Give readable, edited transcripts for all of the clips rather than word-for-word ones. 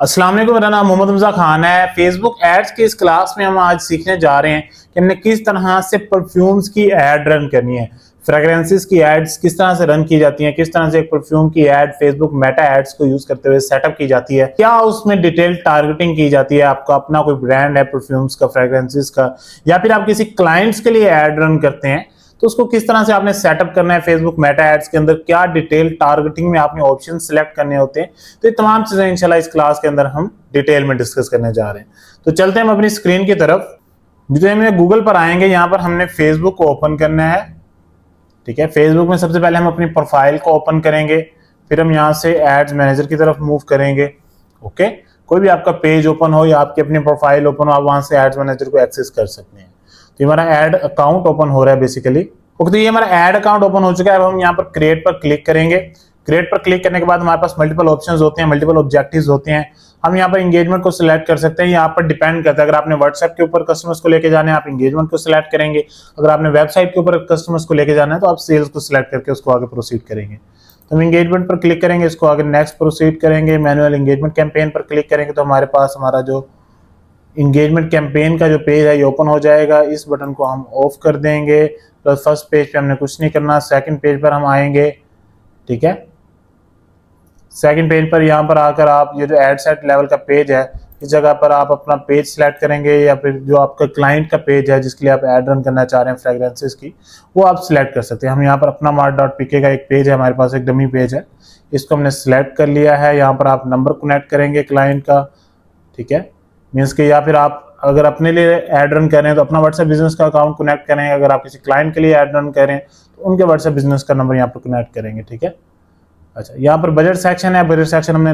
अस्सलाम वालेकुम, मेरा नाम मोहम्मद हमजा खान है। फेसबुक एड्स की इस क्लास में हम आज सीखने जा रहे हैं कि हमने किस तरह से परफ्यूम्स की एड रन करनी है। फ्रेग्रेंसेस की एड्स किस तरह से रन की जाती हैं, किस तरह से एक परफ्यूम की एड फेसबुक मेटा एड्स को यूज करते हुए सेटअप की जाती है, क्या उसमें डिटेल टारगेटिंग की जाती है। आपका अपना कोई ब्रांड है परफ्यूम्स का, फ्रेग्रेंसेस का, या फिर आप किसी क्लाइंट्स के लिए एड रन करते हैं तो उसको किस तरह से आपने सेटअप करना है। फेसबुक मेटा एड्स के अंदर क्या डिटेल टारगेटिंग में आपने ऑप्शन सिलेक्ट करने होते हैं, तो ये तमाम चीजें इंशाल्लाह इस क्लास के अंदर हम डिटेल में डिस्कस करने जा रहे हैं। तो चलते हैं हम अपनी स्क्रीन की तरफ। जो हम गूगल पर आएंगे, यहाँ पर हमने फेसबुक को ओपन करना है। ठीक है, फेसबुक में सबसे पहले हम अपनी प्रोफाइल को ओपन करेंगे, फिर हम यहाँ से एड्स मैनेजर की तरफ मूव करेंगे। ओके, कोई भी आपका पेज ओपन हो या आपकी अपनी प्रोफाइल ओपन हो, आप वहां से एड्स मैनेजर को एक्सेस कर सकते हैं। तो हमारा एड अकाउंट ओपन हो रहा है बेसिकली। ओके, तो ये हमारा एड अकाउंट ओपन हो चुका है। अब हम यहाँ पर क्रिएट पर क्लिक करेंगे। क्रिएट पर क्लिक करने के बाद हमारे पास मल्टीपल ऑप्शंस होते हैं, मल्टीपल ऑब्जेक्टिव्स होते हैं। हम यहाँ पर एंगेजमेंट को सिलेक्ट कर सकते हैं। यहाँ पर डिपेंड करता है, अगर आपने व्हाट्सएप के ऊपर कस्टमर्स को लेके जाना है आप एंगेजमेंट को सिलेक्ट करेंगे, अगर आपने वेबसाइट के ऊपर कस्टमर्स को लेके जाना है तो आप सेल्स को सिलेक्ट करके उसको आगे प्रोसीड करेंगे। तो हम एंगेजमेंट पर क्लिक करेंगे, इसको आगे नेक्स्ट प्रोसीड करेंगे। मैनुअल एंगेजमेंट कैंपेन पर क्लिक करेंगे तो हमारे पास हमारा जो इंगेजमेंट कैंपेन का जो पेज है ये ओपन हो जाएगा। इस बटन को हम ऑफ कर देंगे। तो फर्स्ट पेज पे हमने कुछ नहीं करना, सेकंड पेज पर हम आएंगे। ठीक है, सेकंड पेज पर यहाँ पर आकर आप ये जो एड सेट लेवल का पेज है, इस जगह पर आप अपना पेज सिलेक्ट करेंगे, या फिर जो आपका क्लाइंट का पेज है जिसके लिए आप एड रन करना चाह रहे हैं फ्रेग्रेंसेस की, वो आप सिलेक्ट कर सकते हैं। हम यहाँ पर अपना मार्ट.pk का एक पेज है, हमारे पास एक डमी पेज है, इसको हमने सिलेक्ट कर लिया है। यहाँ पर आप नंबर कनेक्ट करेंगे क्लाइंट का। ठीक है, मीन्स के, या फिर आप अगर अपने लिए एड रन कर रहे हैं तो अपना व्हाट्सएप बिजनेस का अकाउंट कनेक्ट करेंगे, अगर आप किसी क्लाइंट के लिए एड रन कर रहे हैं तो उनके व्हाट्सएप बिजनेस का नंबर यहाँ पर कनेक्ट करेंगे। ठीक है, अच्छा, यहाँ पर बजट सेक्शन है। बजट सेक्शन हमने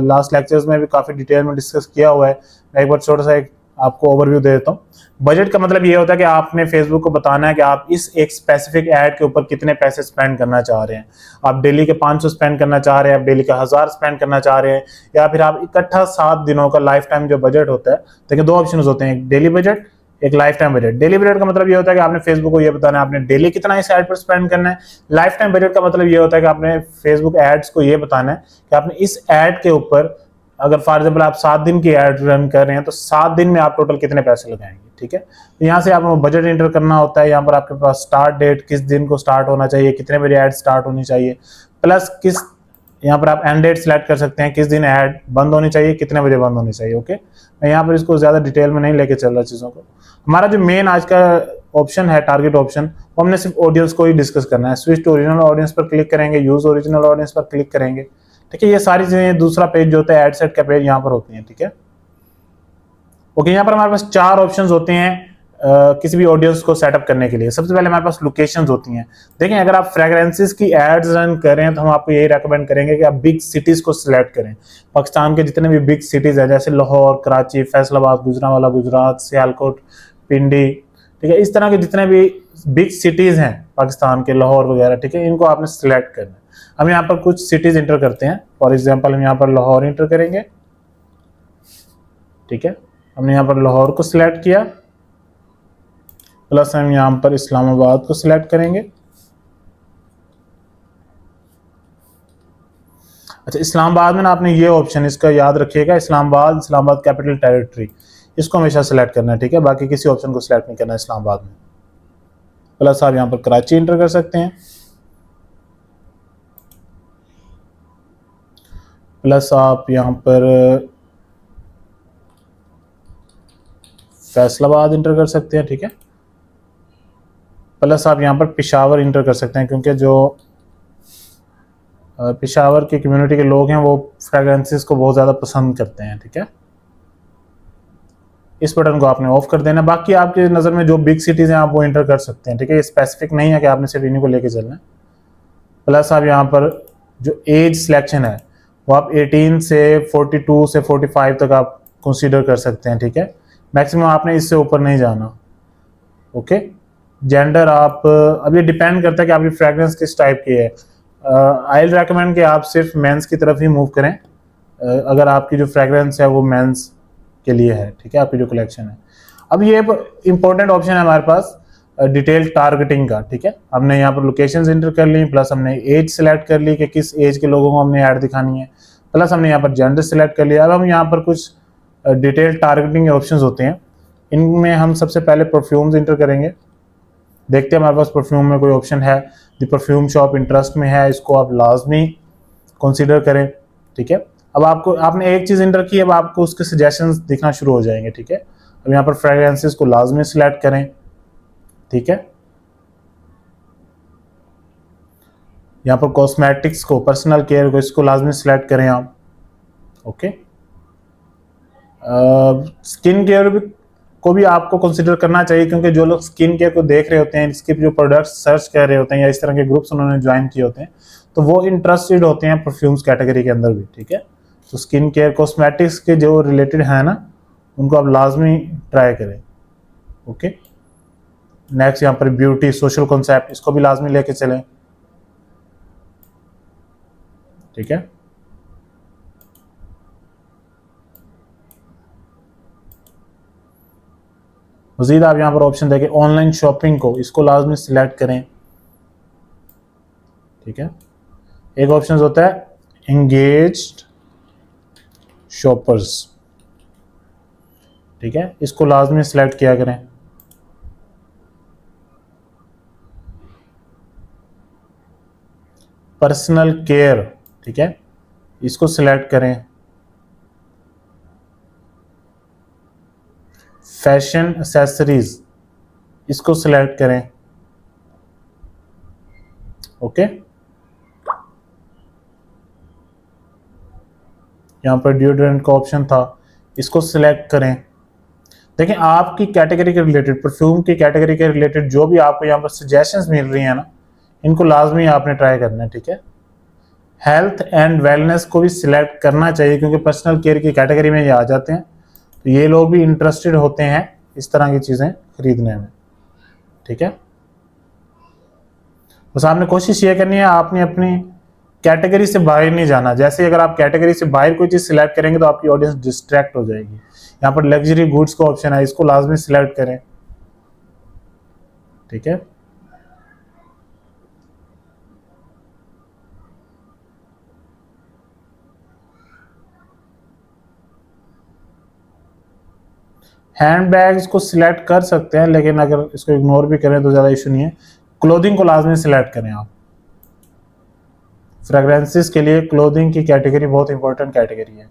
लास्ट लेक्चर्स में भी काफी डिटेल में डिस्कस किया हुआ है। मैं एक बार छोटा सा एक आपको ओवरव्यू दे देता हूँ। बजट का मतलब ये होता है कि आपने फेसबुक को बताना है कि आप इस एक स्पेसिफिक ऐड के ऊपर कितने पैसे स्पेंड करना चाह रहे हैं। आप डेली के 500 स्पेंड करना चाह रहे हैं, आप डेली का 1000 स्पेंड करना चाह रहे हैं, या फिर आप इकट्ठा 7 दिनों का लाइफ टाइम जो बजट होता है। देखिए, दो ऑप्शन होते हैं, एक डेली बजट, एक life time budget. Daily budget का मतलब ये होता है कि आपने फेसबुक को ये बताना है आपने डेली कितना इस ऐड पर स्पेंड करना है। लाइफ टाइम बजट का मतलब ये होता है कि आपने फेसबुक एड्स को ये बताना है कि आपने इस ऐड के ऊपर, अगर फॉर एग्जाम्पल आप 7 दिन की ऐड रन कर रहे हैं तो 7 दिन में आप टोटल कितने पैसे लगाएंगे। ठीक है, तो यहाँ से आपको बजट एंटर करना होता है। यहाँ पर आपके पास स्टार्ट डेट, किस दिन को स्टार्ट होना चाहिए, कितने बजे ऐड स्टार्ट होनी चाहिए, प्लस किस, यहाँ पर आप एंड डेट सिलेक्ट कर सकते हैं, किस दिन ऐड बंद होनी चाहिए, कितने बजे बंद होनी चाहिए। ओके, मैं यहाँ पर इसको ज्यादा डिटेल में नहीं लेके चल रहा चीजों को। हमारा जो मेन आज का ऑप्शन है, टारगेट ऑप्शन, वो हमने सिर्फ ऑडियंस को ही डिस्कस करना है। स्विच टू ओरिजिनल ऑडियंस पर क्लिक करेंगे, यूज ओरिजिनल ऑडियंस पर क्लिक करेंगे। ठीक है, ये सारी चीजें, दूसरा पेज जो होता है एड सेट का पेज, यहाँ पर होती है। ठीक है, ओके, यहाँ पर हमारे पास 4 ऑप्शंस होते हैं किसी भी ऑडियंस को सेटअप करने के लिए। सबसे पहले हमारे पास लोकेशंस होती हैं। देखें, अगर आप फ्रेग्रेंसेस की एड्स रन कर रहे हैं तो हम आपको यही रेकमेंड करेंगे कि आप बिग सिटीज को सिलेक्ट करें। पाकिस्तान के जितने भी बिग सिटीज हैं, जैसे लाहौर, कराची, फैसलाबाद, गुजरांवाला गुजरात, सियालकोट, पिंडी, ठीक है, इस तरह के जितने भी बिग सिटीज हैं पाकिस्तान के, लाहौर वगैरह, ठीक है, इनको आपने सिलेक्ट करना है। हम यहाँ पर कुछ सिटीज इंटर करते हैं। फॉर एग्जाम्पल हम यहाँ पर लाहौर इंटर करेंगे। ठीक है, हमने यहाँ पर लाहौर को सिलेक्ट किया, प्लस हम यहाँ पर इस्लामाबाद को सिलेक्ट करेंगे। अच्छा, इस्लामाबाद में ना आपने ये ऑप्शन इसका याद रखिएगा, इस्लामाबाद कैपिटल टेरिटरी, इसको हमेशा सिलेक्ट करना है। ठीक है, बाकी किसी ऑप्शन को सिलेक्ट नहीं करना है इस्लामाबाद में। प्लस आप यहाँ पर कराची इंटर कर सकते हैं, प्लस आप यहाँ पर फैसलाबाद इंटर कर सकते हैं। ठीक है, प्लस आप यहाँ पर पेशावर इंटर कर सकते हैं, क्योंकि जो पेशावर की कम्युनिटी के लोग हैं वो फ्रेग्रेंसेस को बहुत ज़्यादा पसंद करते हैं। ठीक है, इस बटन को आपने ऑफ कर देना। बाकी आपकी नज़र में जो बिग सिटीज़ हैं आप वो इंटर कर सकते हैं। ठीक है, ये स्पेसिफिक नहीं है कि आपने सिर्फ इन्हीं को लेके चलना है। प्लस आप यहाँ पर जो एज सिलेक्शन है वो आप 18 से 42 से 45 तक आप कंसीडर कर सकते हैं। ठीक है, मैक्सिमम आपने इससे ऊपर नहीं जाना। ओके, जेंडर आप, अब ये डिपेंड करता है कि आपकी फ्रेग्रेंस किस टाइप की है। आई विल रेकमेंड कि आप सिर्फ मेंस की तरफ ही मूव करें, अगर आपकी जो फ्रेग्रेंस है वो मेंस के लिए है। ठीक है, आपकी जो कलेक्शन है। अब ये इंपॉर्टेंट ऑप्शन है हमारे पास डिटेल टारगेटिंग का। ठीक है, हमने यहाँ पर लोकेशंस एंटर कर ली, प्लस हमने एज सेलेक्ट कर ली कि किस एज के लोगों को हमने ऐड दिखानी है। प्लस हमने यहाँ पर जेंडर सिलेक्ट कर लिया। अब हम यहाँ पर कुछ डिटेल टारगेटिंग ऑप्शंस होते हैं, इनमें हम सबसे पहले परफ्यूम्स इंटर करेंगे। देखते हैं हमारे पास परफ्यूम में कोई ऑप्शन है, द परफ्यूम शॉप इंटरेस्ट में है, इसको आप लाजमी कंसीडर करें। ठीक है, अब आपने एक चीज़ इंटर की, अब आपको उसके सजेशंस दिखना शुरू हो जाएंगे। ठीक है, अब यहाँ पर फ्रेग्रेंसेस को लाजमी सिलेक्ट करें। ठीक है, यहाँ पर कॉस्मेटिक्स को, पर्सनल केयर को, इसको लाजमी सिलेक्ट करें आप। ओके, स्किन केयर को भी आपको कंसिडर करना चाहिए, क्योंकि जो लोग स्किन केयर को देख रहे होते हैं, इसके जो प्रोडक्ट्स सर्च कर रहे होते हैं या इस तरह के ग्रुप्स उन्होंने ज्वाइन किए होते हैं, तो वो इंटरेस्टेड होते हैं परफ्यूम्स कैटेगरी के अंदर भी। ठीक है, तो स्किन केयर कॉस्मेटिक्स के जो रिलेटेड है ना, उनको आप लाजमी ट्राई करें। ओके, नेक्स्ट यहाँ पर ब्यूटी सोशल कॉन्सेप्ट, इसको भी लाजमी लेके चलें। ठीक है, मजीद आप यहाँ पर ऑप्शन देखें ऑनलाइन शॉपिंग को, इसको लाजमी सिलेक्ट करें। ठीक है, एक ऑप्शन होता है एंगेज्ड शॉपर्स। ठीक है, इसको लाजमी सिलेक्ट किया करें। पर्सनल केयर, ठीक है, इसको सिलेक्ट करें। फैशन एक्सेसरीज, इसको सिलेक्ट करें। ओके, यहाँ पर डिओड्रेंट का ऑप्शन था, इसको सिलेक्ट करें। देखिए आपकी कैटेगरी के रिलेटेड, परफ्यूम की कैटेगरी के रिलेटेड जो भी आपको यहाँ पर सजेशंस मिल रही हैं ना, इनको लाजमी आपने ट्राई करना है। ठीक है, हेल्थ एंड वेलनेस को भी सिलेक्ट करना चाहिए, क्योंकि पर्सनल केयर की कैटेगरी में ये आ जाते हैं, तो ये लोग भी इंटरेस्टेड होते हैं इस तरह की चीज़ें खरीदने में। ठीक है, बस आपने कोशिश ये करनी है, आपने अपनी कैटेगरी से बाहर नहीं जाना। जैसे अगर आप कैटेगरी से बाहर कोई चीज़ सिलेक्ट करेंगे तो आपकी ऑडियंस डिस्ट्रैक्ट हो जाएगी। यहाँ पर लग्जरी गुड्स का ऑप्शन है, इसको लाजमी सिलेक्ट करें। ठीक है, हैंड बैग्स को सिलेक्ट कर सकते हैं, लेकिन अगर इसको इग्नोर भी करें तो ज़्यादा इशू नहीं है। क्लोथिंग को लाजमी सिलेक्ट करें आप। फ्रेग्रेंसेस के लिए क्लोथिंग की कैटेगरी बहुत इंपॉर्टेंट कैटेगरी है।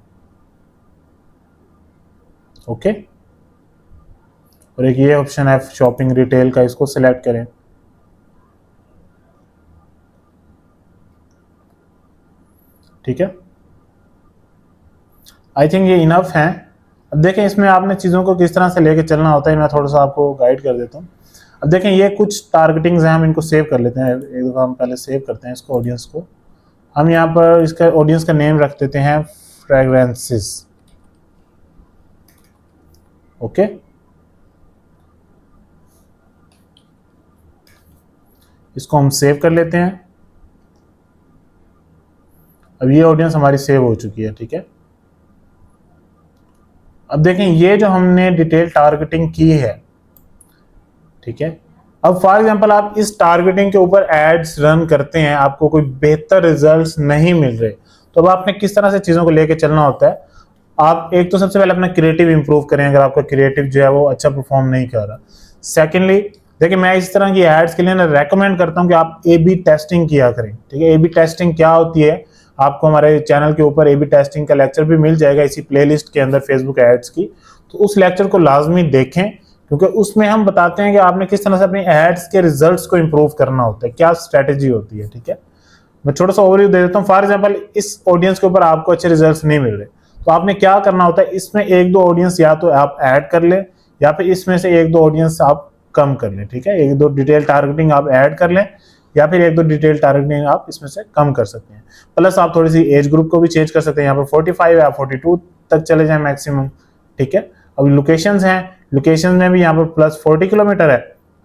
ओके, और एक ये ऑप्शन है शॉपिंग रिटेल का, इसको सिलेक्ट करें। ठीक है, आई थिंक ये इनफ है। अब देखें इसमें आपने चीज़ों को किस तरह से लेके चलना होता है, मैं थोड़ा सा आपको गाइड कर देता हूँ। अब देखें ये कुछ टारगेटिंग्स हैं, हम इनको सेव कर लेते हैं। एक दफ़ा हम पहले सेव करते हैं इसको, ऑडियंस को। हम यहाँ पर इसका ऑडियंस का नेम रख देते हैं फ्रेग्रेंसेस। ओके, इसको हम सेव कर लेते हैं। अब ये ऑडियंस हमारी सेव हो चुकी है। ठीक है, अब देखें ये जो हमने डिटेल टारगेटिंग की है, ठीक है, अब फॉर एग्जांपल आप इस टारगेटिंग के ऊपर एड्स रन करते हैं, आपको कोई बेहतर रिजल्ट्स नहीं मिल रहे, तो अब आपने किस तरह से चीज़ों को लेके चलना होता है। आप एक तो सबसे पहले अपना क्रिएटिव इंप्रूव करें, अगर आपका क्रिएटिव जो है वो अच्छा परफॉर्म नहीं कर रहा। सेकेंडली देखिए मैं इस तरह की एड्स के लिए ना रेकमेंड करता हूँ कि आप ए बी टेस्टिंग किया करें। ठीक है, ए बी टेस्टिंग क्या होती है, आपको हमारे चैनल के ऊपर ए बी टेस्टिंग का लेक्चर भी मिल जाएगा इसी प्लेलिस्ट के अंदर फेसबुक एड्स की, तो उस लेक्चर को लाजमी देखें, क्योंकि उसमें हम बताते हैं कि आपने किस तरह से अपनी एड्स के रिजल्ट्स को इंप्रूव करना होता है, क्या स्ट्रेटेजी होती है। ठीक है, मैं छोटा सा ओवरव्यू दे देता हूँ। फॉर एग्जांपल इस ऑडियंस के ऊपर आपको अच्छे रिजल्ट्स नहीं मिल रहे, तो आपने क्या करना होता है, इसमें एक दो ऑडियंस या तो आप ऐड कर लें, या फिर इसमें से एक दो ऑडियंस आप कम कर लें। ठीक है, एक दो डिटेल टारगेटिंग आप ऐड कर लें, या फिर एक दो डिटेल टारगेटिंग आप इसमें से कम कर सकते हैं। प्लस आप थोड़ी सी एज ग्रुप को भी चेंज कर सकते हैं, यहाँ पर 45 या 42 तक चले जाएं मैक्सिमम। ठीक है, अब लोकेशंस हैं, लोकेशन में भी यहाँ पर प्लस 40 किलोमीटर है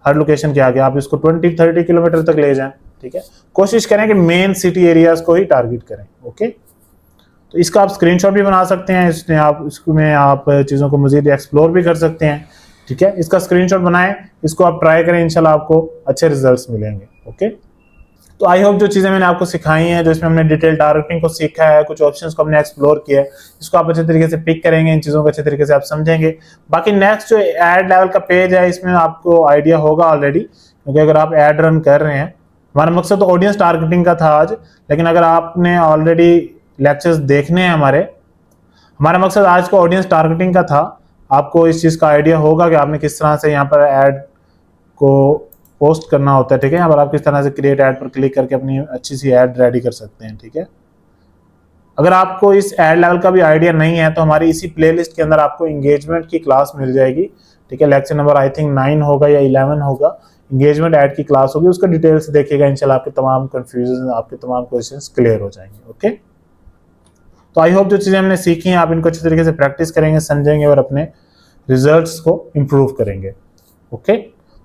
हर लोकेशन के आगे, आप इसको 20-30 किलोमीटर तक ले जाएं। ठीक है, कोशिश करें कि मेन सिटी एरियाज को ही टारगेट करें। ओके, तो इसका आप स्क्रीनशॉट भी बना सकते हैं, इसमें आप इसमें आप चीज़ों को मज़ीद एक्सप्लोर भी कर सकते हैं। ठीक है, इसका स्क्रीनशॉट बनाएं, इसको आप ट्राई करें, इंशाल्लाह आपको अच्छे रिजल्ट्स मिलेंगे। ओके, तो आई होप जो चीज़ें मैंने आपको सिखाई हैं, जो इसमें हमने डिटेल टारगेटिंग को सीखा है, कुछ ऑप्शंस को हमने एक्सप्लोर किया है, इसको आप अच्छे तरीके से पिक करेंगे, इन चीज़ों को अच्छे तरीके से आप समझेंगे। बाकी नेक्स्ट जो एड लेवल का पेज है, इसमें आपको आइडिया होगा ऑलरेडी, क्योंकि अगर आप एड रन कर रहे हैं, हमारा मकसद तो ऑडियंस टारगेटिंग का था आज, लेकिन अगर आपने ऑलरेडी लेक्चर्स देखने हैं हमारा मकसद आज को ऑडियंस टारगेटिंग का था। आपको इस चीज़ का आइडिया होगा कि आपने किस तरह से यहाँ पर ऐड को पोस्ट करना होता है, ठीक है। यहाँ पर आप किस तरह से क्रिएट ऐड पर क्लिक करके अपनी अच्छी सी ऐड रेडी कर सकते हैं, ठीक है। अगर आपको इस ऐड लेवल का भी आइडिया नहीं है तो हमारी इसी प्लेलिस्ट के अंदर आपको एंगेजमेंट की क्लास मिल जाएगी, ठीक है। लेक्चर नंबर आई थिंक 9 होगा या 11 होगा, एंगेजमेंट ऐड की क्लास होगी, उसका डिटेल से देखिएगा। इंशाल्लाह आपके तमाम कंफ्यूजन, आपके तमाम क्वेश्चंस क्लियर हो जाएंगे। ओके, तो आई होप जो चीज़ें हमने सीखी हैं आप इनको अच्छे तरीके से प्रैक्टिस करेंगे, समझेंगे और अपने रिजल्ट्स को इम्प्रूव करेंगे। ओके,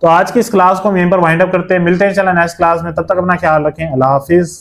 तो आज की इस क्लास को हम यहीं पर वाइंड अप करते हैं। मिलते हैं इंशाल्लाह नेक्स्ट क्लास में, तब तक अपना ख्याल रखें। अल्लाह हाफिज़।